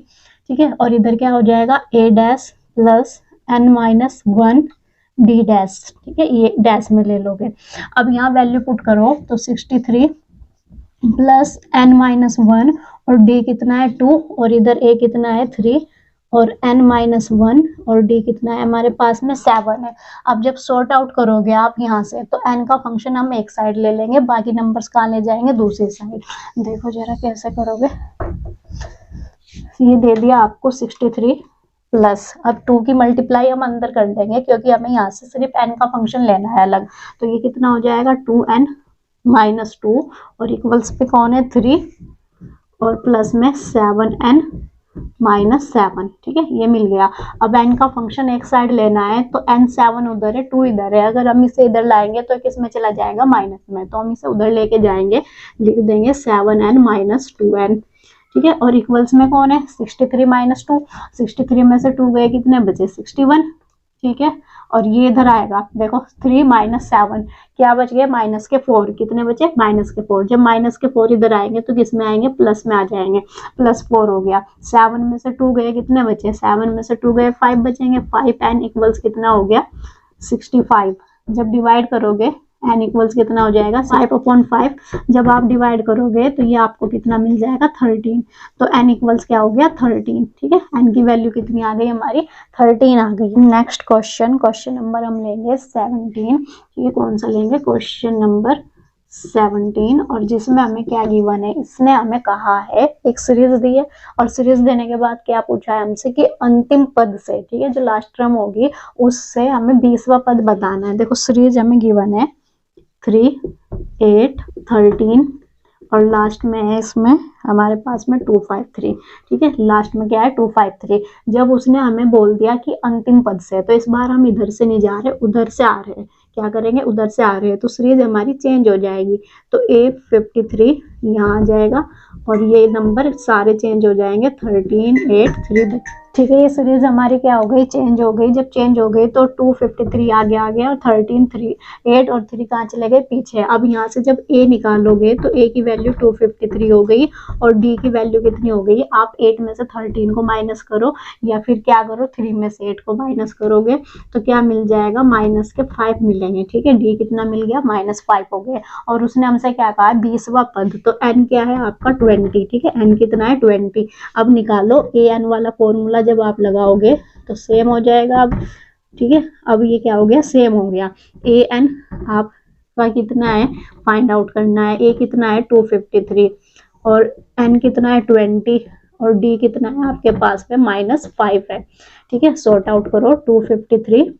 ठीक है, और इधर क्या हो जाएगा a dash plus n minus 1 d dash, ठीक है, ये डैश में ले लोगे। अब यहाँ वैल्यू पुट करो तो 63 प्लस एन माइनस 1, और डी कितना है 2, और इधर ए कितना है 3, और n माइनस 1, और d कितना है हमारे पास में 7 है। अब जब सॉर्ट आउट करोगे आप यहाँ से, तो n का फंक्शन हम एक साइड ले लेंगे, बाकी नंबर्स कहाँ ले जाएंगे दूसरी साइड। देखो जरा कैसे करोगे। ये दे दिया आपको 63 प्लस, अब 2 की मल्टीप्लाई हम अंदर कर देंगे, क्योंकि हमें यहाँ से सिर्फ n का फंक्शन लेना है अलग। तो ये कितना हो जाएगा 2n माइनस 2, और इक्वल्स पे कौन है 3, और प्लस में 7n माइनस 7, ठीक है, ये मिल गया। अब n का फंक्शन एक साइड लेना है, तो n 7 उधर है 2 इधर है। अगर हम इसे इधर लाएंगे तो किस में चला जाएगा माइनस में, तो हम इसे उधर लेके जाएंगे, लिख देंगे 7n माइनस 2n, ठीक है, और इक्वल्स में कौन है 63 माइनस 2, 63 में से 2 गए कितने बचे 61, ठीक है, और ये इधर आएगा देखो 3 माइनस 7 क्या बच गया माइनस के 4, कितने बचे माइनस के 4। जब माइनस के 4 इधर आएंगे तो किस में आएंगे प्लस में आ जाएंगे, प्लस 4 हो गया। 7 में से 2 गए कितने बचे, 7 में से 2 गए 5 बचेंगे, 5n इक्वल्स कितना हो गया 65। जब डिवाइड करोगे n इक्वल्स कितना हो जाएगा 5/5। जब आप डिवाइड करोगे तो ये आपको कितना मिल जाएगा 13। तो n इक्वल्स क्या हो गया 13, ठीक है, n की वैल्यू कितनी आ गई हमारी 13 आ गई। नेक्स्ट क्वेश्चन नंबर हम लेंगे 17। ये कौन सा लेंगे क्वेश्चन नंबर 17, और जिसमें हमें क्या गिवन है, इसने हमें कहा है एक सीरीज दी है, और सीरीज देने के बाद क्या पूछा है हमसे कि अंतिम पद से, ठीक है, जो लास्ट टर्म होगी उससे हमें 20वां पद बताना है। देखो सीरीज हमें गिवन है 3 8 13, और लास्ट में है इसमें हमारे पास में 253, ठीक है, लास्ट में क्या है 253। जब उसने हमें बोल दिया कि अंतिम पद से, तो इस बार हम इधर से नहीं जा रहे उधर से आ रहे हैं। क्या करेंगे उधर से आ रहे हैं, तो सीरीज हमारी चेंज हो जाएगी। तो A53 यहाँ आ जाएगा, और ये नंबर सारे चेंज हो जाएंगे 13 8 3, ठीक है, ये सीरीज हमारी क्या हो गई, चेंज हो गई। जब चेंज हो गई तो 253 आगे आ गया और 13 3 8 और 3 कहाँ चले गए, पीछे। अब यहाँ से जब a निकालोगे तो a की वैल्यू 253 हो गई और d की वैल्यू कितनी हो गई, आप 8 में से 13 को माइनस करो या फिर क्या करो, 3 में से 8 को माइनस करोगे तो क्या मिल जाएगा, माइनस के 5 मिलेंगे। ठीक है, d कितना मिल गया, -5 हो गया। और उसने हमसे क्या कहा, 20वां पद, तो n क्या है आपका 20। ठीक है, n कितना है 20। अब निकालो ए एन वाला फॉर्मूला, जब आप लगाओगे तो सेम हो जाएगा। अब ठीक है, अब ये क्या हो गया, सेम हो गया। ए एन आपका कितना है, फाइंड आउट करना है। ए कितना है 253 और एन कितना है 20 और डी कितना है आपके पास में -5 है। ठीक है, सॉर्ट आउट करो। 253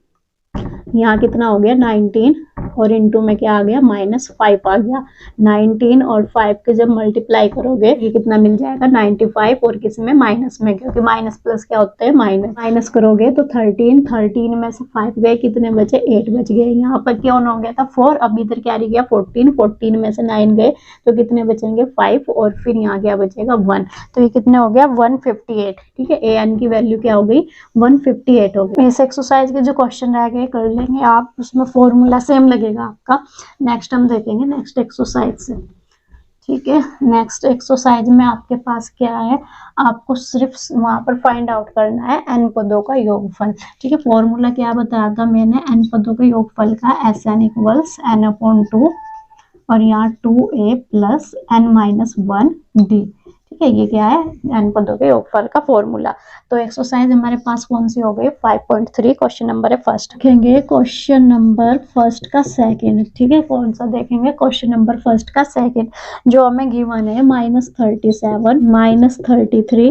यहाँ कितना हो गया 19 और इनटू में क्या आ गया, -5 आ गया। 19 और 5 के जब मल्टीप्लाई करोगे ये कितना मिल जाएगा, 95 और किसी में माइनस में, क्योंकि माइनस प्लस क्या होता है, माइनस करोगे तो 13 में से 5 गए, कितने बचे, 8 बच गए। यहाँ पर क्या हो गया था 4, अब इधर क्या रह गया 14 में से 9 गए तो कितने बचेंगे 5 और फिर यहाँ क्या बचेगा 1, तो ये कितने हो गया 158। ठीक है, ए एन की वैल्यू क्या हो गई 158 हो गई। इस एक्सरसाइज के जो क्वेश्चन रह गए कर लेंगे आप, उसमें फॉर्मूला सेम लगेगा आपका। नेक्स्ट हम देखेंगे नेक्स्ट एक्सरसाइज से। ठीक है, नेक्स्ट एक्सरसाइज में आपके पास क्या है, आपको सिर्फ वहां पर फाइंड आउट करना है n पदों का योगफल। ठीक है, फॉर्मूला क्या बताया था मैंने, n पदों के योगफल का SN = n/2 और यहाँ 2a + n-1d। ठीक है, ये क्या है, n पदों के योगफल का फॉर्मूला। तो एक्सरसाइज हमारे पास कौन सी हो गई, 5.3। क्वेश्चन नंबर है फर्स्ट, देखेंगे क्वेश्चन नंबर फर्स्ट का सेकंड। ठीक है, कौन सा देखेंगे, क्वेश्चन नंबर फर्स्ट का सेकंड, जो हमें गिवन है -37 -33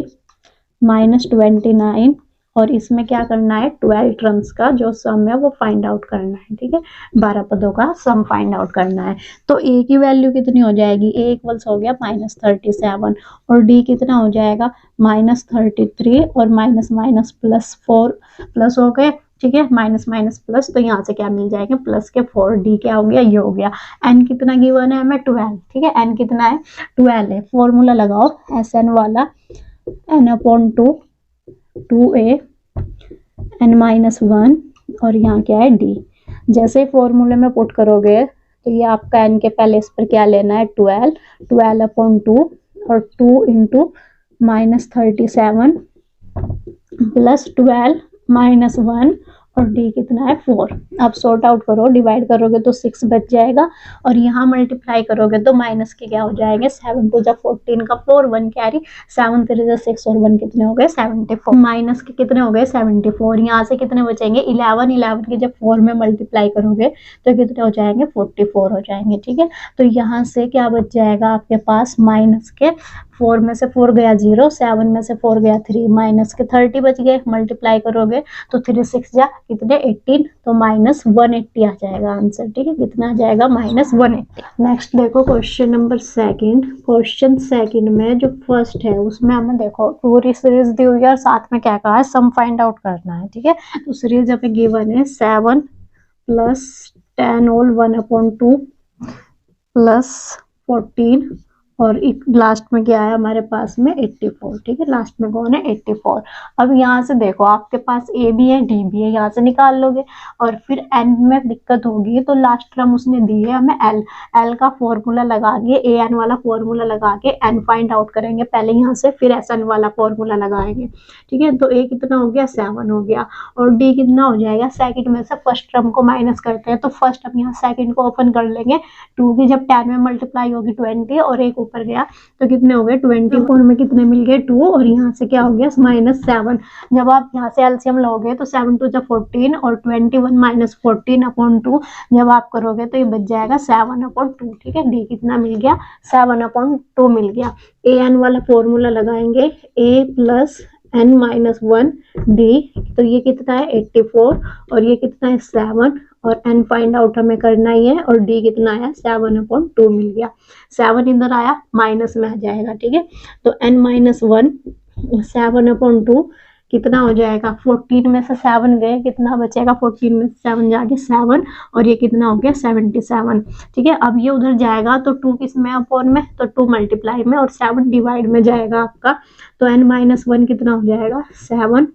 -29 और इसमें क्या करना है 12 टर्म्स का जो सम है वो फाइंड आउट करना है। ठीक है, 12 पदों का सम फाइंड आउट करना है। तो a की वैल्यू कितनी हो जाएगी, a इक्वल्स हो गया -37 और d कितना हो जाएगा -33 और +4 प्लस हो गए। ठीक है, माइनस प्लस, तो यहाँ से क्या मिल जाएगा प्लस के 4, डी क्या हो गया, ये हो गया। एन कितना गिवन है हमें 12। ठीक है, एन कितना है 12 है। फॉर्मूला लगाओ एस एन वाला, n/2 2a n-1 और यहाँ क्या है d। जैसे फॉर्मूले में पुट करोगे तो ये आपका n के पहले इस पर क्या लेना है 12/2 और 2 × -37 + 12 -1 और d कितना है 4। अब सॉर्ट आउट करो, डिवाइड करोगे तो 6 बच जाएगा और यहाँ मल्टीप्लाई करोगे तो माइनस के क्या हो जाएंगे, 7 × 14 का 4, 1 कैरी, 7 × 6 और 1 कितने हो गए 74। माइनस के कितने हो गए 74। यहाँ से कितने बचेंगे 11 के जब 4 में मल्टीप्लाई करोगे तो कितने हो जाएंगे 44 हो जाएंगे। ठीक है, तो यहाँ से क्या बच जाएगा आपके पास, माइनस के 4 में से 4 गया 0, 7 में से 4 गया 3, माइनस के 30 बच गए। मल्टीप्लाई करोगे तो 3 6 जा कितने 18, तो -180 आ जाएगा आंसर। ठीक है, कितना आ जाएगा -180। नेक्स्ट देखो question number second. Question second में जो फर्स्ट है उसमें हमें देखो पूरी सीरीज दी हुई है और साथ में क्या कहा है, सम फाइंड आउट करना है। ठीक है, तो सीरीज हमें गिवन है 7 + 10 होल 1/2 + 14 और लास्ट में क्या है हमारे पास में 84। ठीक है, लास्ट में कौन है 84। अब यहाँ से देखो आपके पास a भी है d भी है, यहाँ से निकाल लोगे और फिर n में दिक्कत होगी तो लास्ट टर्म उसने दी है हमें l का फॉर्मूला लगा के, an वाला फॉर्मूला लगा के n फाइंड आउट करेंगे पहले यहाँ से, फिर sn वाला फॉर्मूला लगाएंगे। ठीक है, तो a कितना हो गया 7 हो गया और d कितना हो जाएगा, सेकंड में से फर्स्ट टर्म को माइनस करते हैं तो फर्स्ट अब यहाँ सेकंड को ओपन कर लेंगे। 2 की जब 10 में मल्टीप्लाई होगी 20 और एक ऊपर गया तो कितने हो गए 24 में कितने मिल गए 2 और यहाँ से क्या हो गया -7। जब आप यहाँ से एलसीएम लोगे तो 7 × 2 = 14 और 21 - 14/2 जब आप करोगे तो ये बच जाएगा 7/2। ठीक है, डी कितना मिल गया 7/2 मिल गया। ए एन वाला फॉर्मूला लगाएंगे a + n-1 d, तो ये कितना है 84 और ये कितना है 7 और n फाइंड आउट हमें करना ही है और d कितना आया 7/2 मिल गया। 7 इधर आया माइनस में आ जाएगा। ठीक है, तो n-1 7/2 कितना हो जाएगा, 14 में से 7 गए, कितना बचेगा, 14 में से 7 जाके 7, और ये कितना हो गया 77। ठीक है, अब ये उधर जाएगा तो 2 किस में अपॉन में, तो 2 मल्टीप्लाई में, और 7 डिवाइड में जाएगा आपका, तो n-1 कितना हो जाएगा 7,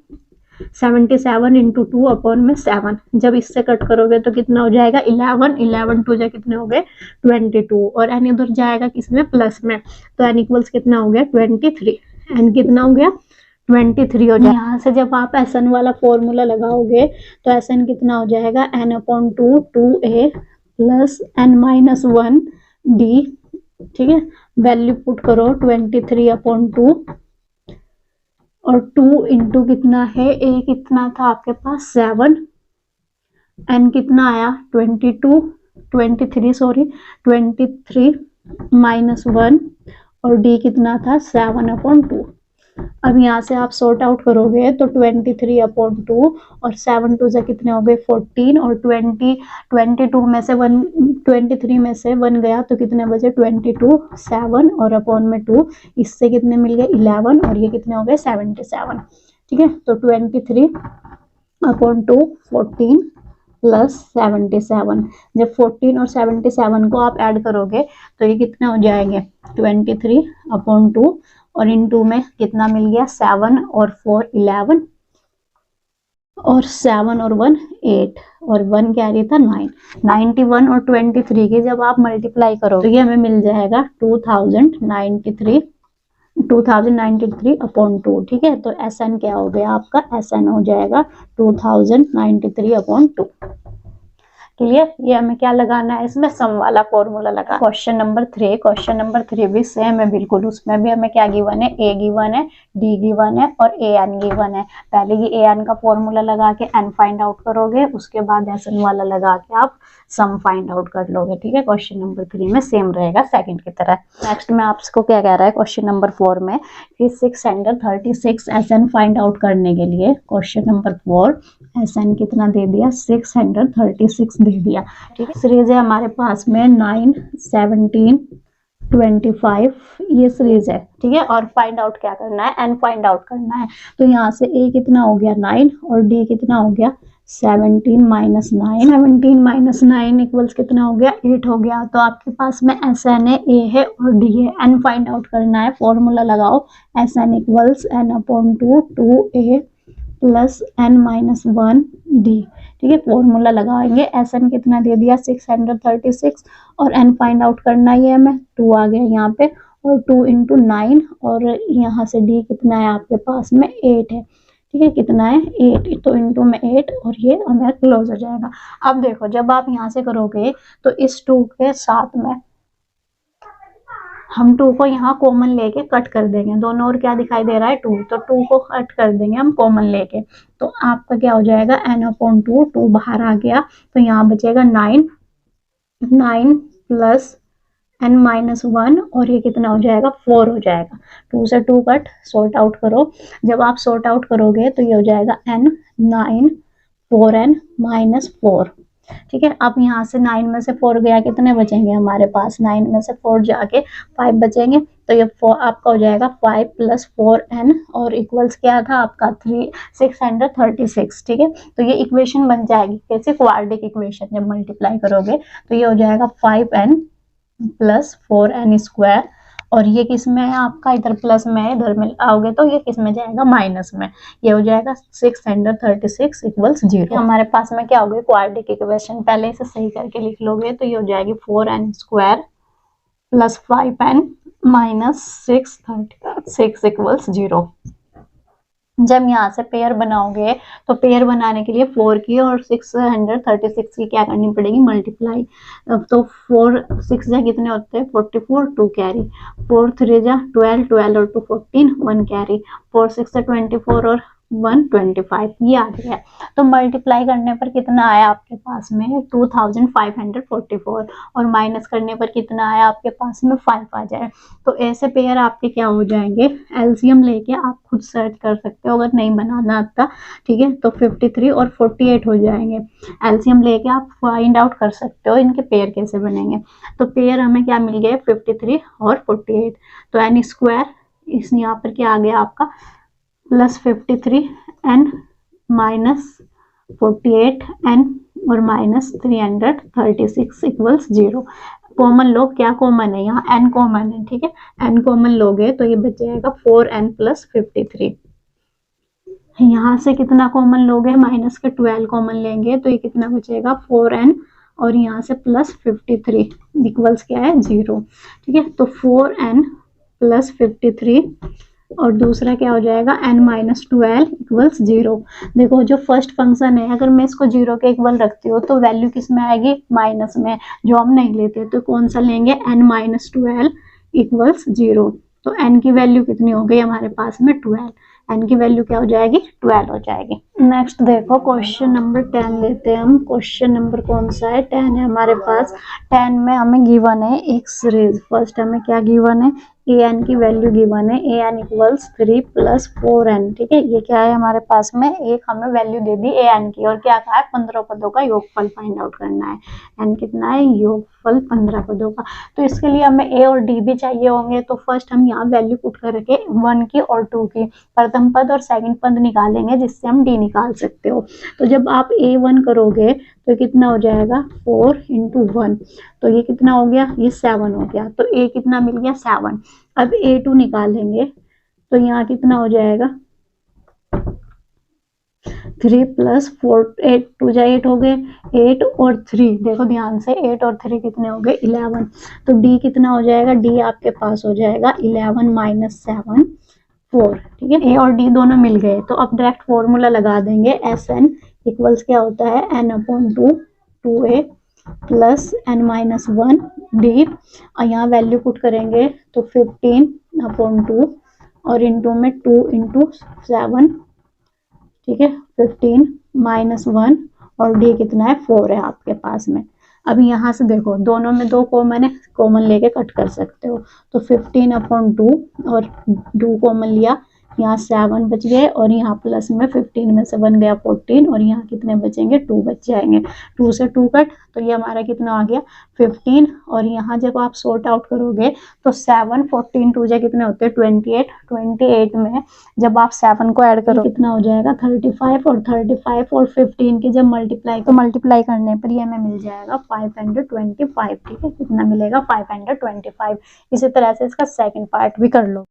77 इंटू 2 अपॉन में 7। जब इससे कट करोगे तो कितना हो जाएगा 11, 11 टू जा कितने हो गए 22, और n इधर जाएगा किसमें, प्लस में, तो n इक्वल्स कितना हो गया 23, n कितना हो गया 23 हो जाएगा। यहाँ से जब आप SN वाला फॉर्मूला लगाओगे तो SN कितना हो जाएगा n/2 2a plus n-1 d। ठीक है, वैल्यू पुट करो 23/2, और 2 इंटू कितना है, a कितना था आपके पास 7, n कितना आया 23 -1, और d कितना था 7/2। अब यहाँ से आप सॉर्ट आउट करोगे तो 23/2 और 7 टू से कितने हो गए 14, और 22 में से 1, 23 में से 1 गया तो कितने बचे 22, 7 और अपॉन में 2, इससे कितने मिल गए 11, और ये कितने हो गए 77। ठीक है, तो 23/2 14 प्लस 77, जब 14 और 77 को आप ऐड करोगे तो ये कितने हो जाएंगे 23/2, और इन 2 में कितना मिल गया 7 और 4 11, और 7 और 1 8, और 1 कैरी था 9। 91 और 23 के जब आप मल्टीप्लाई करो तो ये हमें मिल जाएगा 2093/2। ठीक है, तो SN क्या हो गया आपका, SN हो जाएगा 2093/2। क्लियर, ये हमें क्या लगाना है, इसमें सम वाला फॉर्मूला लगा। क्वेश्चन नंबर 3 भी सेम है बिल्कुल, उसमें भी हमें क्या गिवन है, a गिवन है, d गिवन है, और an गिवन है। पहले ये an का फॉर्मूला लगा के n फाइंड आउट करोगे, उसके बाद SN वाला लगा के आप सम फाइंड आउट कर लोगे। ठीक है, क्वेश्चन नंबर 3 में सेम रहेगा सेकंड की तरह। नेक्स्ट में आपको क्या कह रहा है क्वेश्चन नंबर 4 में कि 636 SN फाइंड आउट करने के लिए, क्वेश्चन नंबर 4 SN कितना दे दिया 636 दे दिया। ठीक है, सीरीज है हमारे पास में 9 17 25, ये सीरीज है। ठीक है, और फाइंड आउट क्या करना है, n फाइंड आउट करना है। तो यहाँ से a कितना हो गया 9, और d कितना हो गया 17 - 9, 17 - 9 इक्वल्स कितना हो गया 8 हो गया। तो आपके पास में SN है, a है और d है। n फाइंड आउट करना है, फॉर्मूला लगाओ, SN equals n/2 2a plus n-1 d। ठीक है, फॉर्मूला लगाएंगे, SN कितना दे दिया 636, और n फाइंड आउट करना ही है हमें, 2 आ गया यहाँ पे, और 2 इंटू 9, और यहाँ से d कितना है आपके पास में 8 है। ठीक है, कितना है 8, तो इंटू में 8, और ये हमें क्लोज हो जाएगा। अब देखो जब आप यहाँ से करोगे तो इस 2 के साथ में हम 2 को यहाँ कॉमन लेके कट कर देंगे, दोनों और क्या दिखाई दे रहा है 2, तो 2 को कट कर देंगे हम कॉमन लेके, तो आपका क्या हो जाएगा n/2, 2 बाहर आ गया, तो यहाँ बचेगा 9 प्लस n-1, और ये कितना हो जाएगा 4 हो जाएगा। 2 से 2 कट, सॉर्ट आउट करो, जब आप सॉर्ट आउट करोगे तो ये हो जाएगा n9 4n - 4। ठीक है, अब यहाँ से 9 में से 4 गया, कितने बचेंगे हमारे पास, 9 में से 4 जाके 5 बचेंगे, तो ये 4 आपका हो जाएगा 5 प्लस 4n, और इक्वल्स क्या था आपका 636। ठीक है, तो ये इक्वेशन बन जाएगी कैसे, क्वाड्रेटिक इक्वेशन। जब मल्टीप्लाई करोगे तो ये हो जाएगा 5n प्लस 4n स्क्वायर, और ये किस में है आपका, इधर प्लस में है, इधर में आओगे तो ये किस में जाएगा माइनस में, ये हो जाएगा 636 इक्वल्स 0। हमारे पास में क्या हो गया क्वाड्रेटिक इक्वेशन, पहले इसे सही करके लिख लोगे तो ये हो जाएगी 4n square plus 5n minus 636 equals 0। जब यहाँ से पेयर बनाओगे तो पेयर बनाने के लिए 4 की और 636 की क्या करनी पड़ेगी, मल्टीप्लाई। तो 4 6 जा कितने होते हैं 44, 2 कैरी, 4 3 जा 12, 12 और 2 14, 1 कैरी, 4 6 से 24 और 1 25, ये आ गया। तो मल्टीप्लाई करने पर कितना आया आपके पास में 2544, और माइनस करने पर कितना आया आपके पास में 5 आ जाए। तो ऐसे पेयर आपके क्या हो जाएंगे, एलसीएम लेके आप खुद सर्च कर सकते हो अगर नहीं बनाना आता। ठीक है, तो 53 और 48 हो जाएंगे, एलसीएम लेके आप फाइंड आउट कर सकते हो इनके पेयर कैसे बनेंगे। तो पेयर हमें क्या मिल गए 53 और 48, तो एन स्क्वायर इस यहाँ पर क्या आ गया आपका प्लस 53 एन माइनस 48 एन और माइनस 336 इक्वल्स 0। कॉमन लो, क्या कॉमन है यहाँ, एन कॉमन है, ठीक है, एन कॉमन लोगे तो ये बच जाएगा 4n प्लस 53। यहाँ से कितना कॉमन लोगे, माइनस के 12 कॉमन लेंगे तो ये कितना बचेगा 4n और यहाँ से प्लस 53 इक्वल्स क्या है 0, ठीक है। तो 4n प्लस 53 और दूसरा क्या हो जाएगा n माइनस 12 इक्वल्स 0। देखो जो फर्स्ट फंक्शन है अगर मैं इसको 0 के इक्वल रखती हूँ तो वैल्यू किस में आएगी, माइनस में, जो हम नहीं लेते तो कौन सा लेंगे, n माइनस 12 इक्वल्स 0। तो n की वैल्यू कितनी हो गई हमारे पास में 12, n की वैल्यू क्या हो जाएगी 12 हो जाएगी। नेक्स्ट देखो क्वेश्चन नंबर 10 लेते हैं हम। क्वेश्चन नंबर कौन सा है, 10 है हमारे पास। 10 में हमें गिवन है एक सीरीज। फर्स्ट हमें क्या गिवन है, an की वैल्यू गिवन है, an इक्वल्स 3 प्लस 4n, ठीक है। ये क्या है हमारे पास में, एक हमें वैल्यू दे दी an की और क्या कहा है 15 पदों का योगफल फाइंड आउट करना है। n कितना है, योगफल 15 पदों का। तो इसके लिए हमें a और d भी चाहिए होंगे। तो फर्स्ट हम यहाँ वैल्यू पुट करके 1 की और 2 की, प्रथम पद और सेकंड पद निकालेंगे जिससे हम d निकाल सकते हो। तो जब आप a1 करोगे तो कितना हो जाएगा 4 इंटू 1, तो ये कितना हो गया, ये 7 हो गया। तो a कितना मिल गया 7। अब a2 निकालेंगे तो यहाँ कितना हो जाएगा 3 प्लस 4, 8 2 जा 8 हो गए, 8 और 3, देखो ध्यान से 8 और 3 कितने हो गए 11। तो d कितना हो जाएगा, d आपके पास हो जाएगा 11 माइनस 7 4, ठीक है। a और d दोनों मिल गए तो अब डायरेक्ट फॉर्मूला लगा देंगे, Sn इक्वल्स क्या होता है n/2 2a plus n minus 1 d, और यहाँ वैल्यू पुट करेंगे तो 15/2 और इंटू में 2 इंटू 7, ठीक है, 15 माइनस 1 और d कितना है 4 है आपके पास में। अब यहाँ से देखो दोनों में 2 कॉमन है, कॉमन लेके कट कर सकते हो। तो 15/2 और 2 कॉमन लिया, यहाँ 7 बच गए और यहाँ प्लस में 15 में से बन गया 14 और यहाँ कितने बचेंगे 2 बच जाएंगे। 2 से 2 कट तो ये हमारा कितना आ गया 15, और यहाँ जब आप सॉर्ट आउट करोगे तो 7 14 2 कितने होते हैं 28, 28 में जब आप 7 को ऐड करो कितना हो जाएगा 35, और 35 और 15 की जब मल्टीप्लाई करने पर ये हमें मिल जाएगा 525, ठीक है, कितना मिलेगा 525। इसी तरह से इसका सेकंड पार्ट भी कर लो,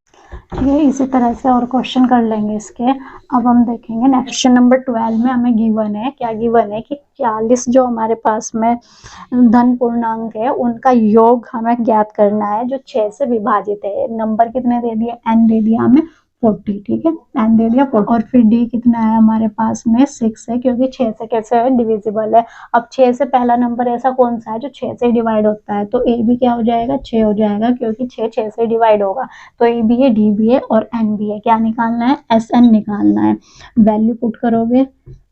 ठीक है। इसी तरह से और क्वेश्चन कर लेंगे इसके। अब हम देखेंगे नेक्स्ट क्वेश्चन नंबर 12 में हमें गिवन है, क्या गिवन है कि 40 जो हमारे पास में धन पूर्णांक है उनका योग हमें ज्ञात करना है जो 6 से विभाजित है। नंबर कितने दे दिए, n दे दिया हमें 40, ठीक है, n दे दिया 40, और फिर d कितना है हमारे पास में 6 है, क्योंकि 6 से कैसे है डिविजिबल है। अब 6 से पहला नंबर ऐसा कौन सा है जो 6 से डिवाइड होता है, तो a भी क्या हो जाएगा 6 हो जाएगा, क्योंकि 6 से डिवाइड होगा। तो a भी है, d भी है और n भी है। क्या निकालना है, Sn निकालना है। वैल्यू पुट करोगे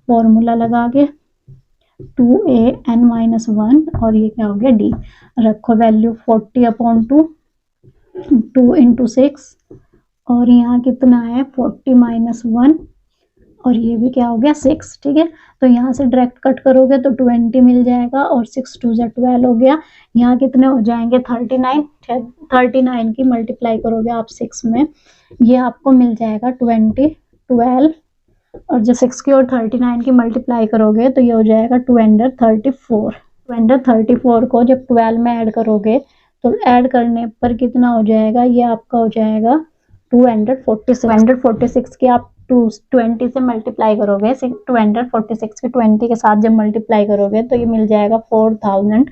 फॉर्मूला लगा के 2an माइनस 1 और ये क्या हो गया d, रखो वैल्यू 40/2 2 इंटू 6 और यहाँ कितना है 40 माइनस 1 और ये भी क्या हो गया 6, ठीक है। तो यहाँ से डायरेक्ट कट करोगे तो 20 मिल जाएगा और 6 2 12 हो गया। यहाँ कितने हो जाएंगे 39, 39 की मल्टीप्लाई करोगे आप 6 में, ये आपको मिल जाएगा 20 12, और जब 6 की और 39 की मल्टीप्लाई करोगे तो ये हो जाएगा 234। 234 को जब 12 में ऐड करोगे तो ऐड करने पर कितना हो जाएगा, ये आपका हो जाएगा 246 की आप 20 से मल्टीप्लाई करोगे, 246 की 20 के साथ जब मल्टीप्लाई करोगे तो ये मिल जाएगा 4920।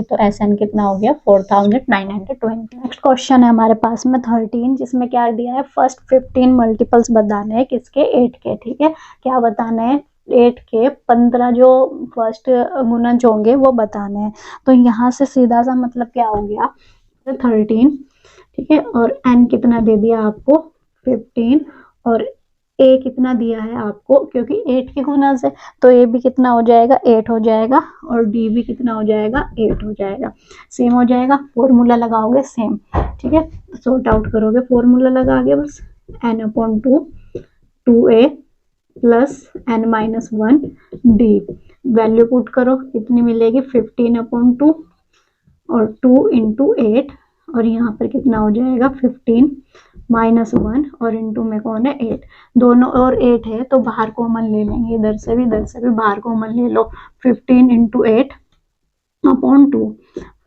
तो Sn कितना हो गया 4920। नेक्स्ट क्वेश्चन है हमारे पास में 13, जिसमें क्या दिया है फर्स्ट 15 मल्टीपल्स बताने हैं किसके 8 के, ठीक है। क्या बताना है 8 के 15 जो फर्स्ट गुणज होंगे वो बताने हैं। तो यहाँ से सीधा सा मतलब क्या हो गया 13, ठीक है, और n कितना दे दिया आपको 15 और a कितना दिया है आपको, क्योंकि 8 के गुना से तो a भी कितना हो जाएगा 8 हो जाएगा और d भी कितना हो जाएगा 8 हो जाएगा, सेम हो जाएगा। फॉर्मूला लगाओगे सेम, ठीक है, सॉर्ट आउट करोगे फॉर्मूला लगा के बस n/2 2a plus n minus 1 d, value put करो कितनी मिलेगी 15/2 और 2 इंटू 8 और यहाँ पर कितना हो जाएगा 15 -1 और इंटू में कौन है 8, दोनों और 8 है तो बाहर कॉमन ले लेंगे, इधर से भी बाहर कॉमन ले लो। 15 इंटू 8 अपॉन 2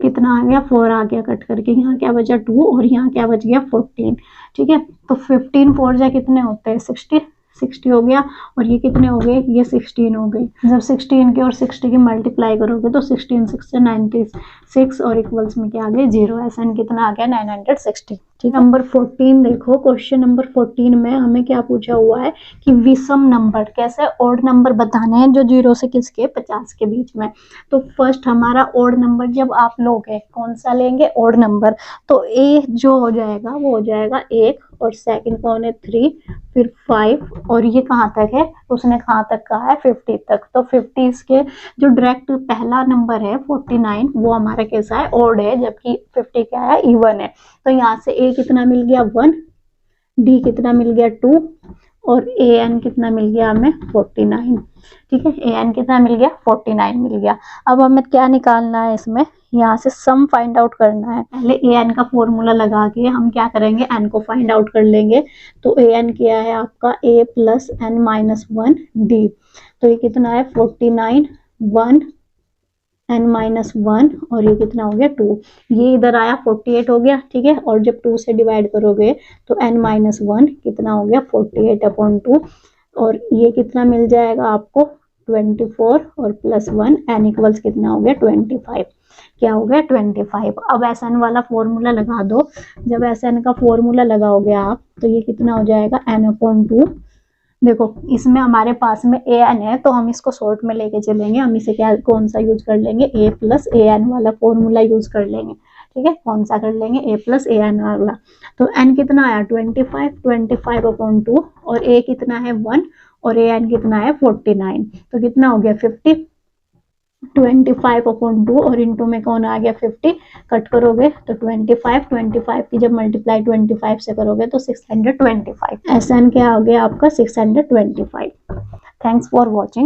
कितना आ गया 4 आ गया कट करके, यहाँ क्या बचा 2 और यहाँ क्या बच गया 14। ठीक है, तो 15 4 जा कितने होते हैं 60 हो गया, और ये कितने हो गए ये 16 हो गए। जब 16 की और 60 की मल्टीप्लाई करोगे तो 16 6 से 96 और इक्वल्स में क्या आ गया 0, ऐसा कितना आ गया 960। ठीक, नंबर 14 देखो, क्वेश्चन नंबर 14 में हमें क्या पूछा हुआ है कि विषम नंबर कैसे ओड नंबर बताने हैं जो 0 से किसके 50 के बीच में। तो फर्स्ट हमारा ओड नंबर जब आप लोगे कौन सा लेंगे ओड नंबर, तो ए जो हो जाएगा वो हो जाएगा 1 और सेकंड कौन है 3 फिर 5 और ये कहाँ तक है उसने कहाँ तक कहा है 50 तक। तो 50 इसके जो डायरेक्ट पहला नंबर है 49 वो हमारा कैसा है ओड है, जबकि 50 क्या है इवन है। तो यहाँ से ए कितना मिल गया 1, डी कितना मिल गया 2 और ए एन कितना मिल गया हमें 49। ठीक है, ए एन कितना मिल गया 49 मिल गया। अब हमें क्या निकालना है इसमें, यहाँ से सम फाइंड आउट करना है। पहले ए एन का फॉर्मूला लगा के हम क्या करेंगे एन को फाइंड आउट कर लेंगे। तो ए एन क्या है आपका a plus n minus 1 d, तो ये कितना है 49 1 n माइनस 1 और ये कितना हो गया 2, ये इधर आया 48 हो गया। ठीक है, और जब 2 से डिवाइड करोगे तो n माइनस 1 कितना हो गया 48 अपॉन 2 और ये कितना मिल जाएगा आपको 24 और प्लस 1 n इक्वल्स कितना हो गया 25, क्या हो गया 25। अब एस एन वाला फॉर्मूला लगा दो। जब एस एन का फॉर्मूला लगाओगे आप तो ये कितना हो जाएगा n अपॉन 2। देखो इसमें हमारे पास में ए एन है तो हम इसको शॉर्ट में लेके चलेंगे, हम इसे क्या कौन सा यूज कर लेंगे ए प्लस ए एन वाला फॉर्मूला यूज कर लेंगे। ठीक है, कौन सा कर लेंगे ए प्लस ए एन वाला। तो एन कितना आया 25 अपॉन 2 और ए कितना है 1 और ए एन कितना है 49, तो कितना हो गया 50। 25 अपॉन 2 और इंटू में कौन आ गया 50, कट करोगे तो 25 की जब मल्टीप्लाई 25 से करोगे तो 625। एस एन क्या हो गया आपका 625। Thanks for watching.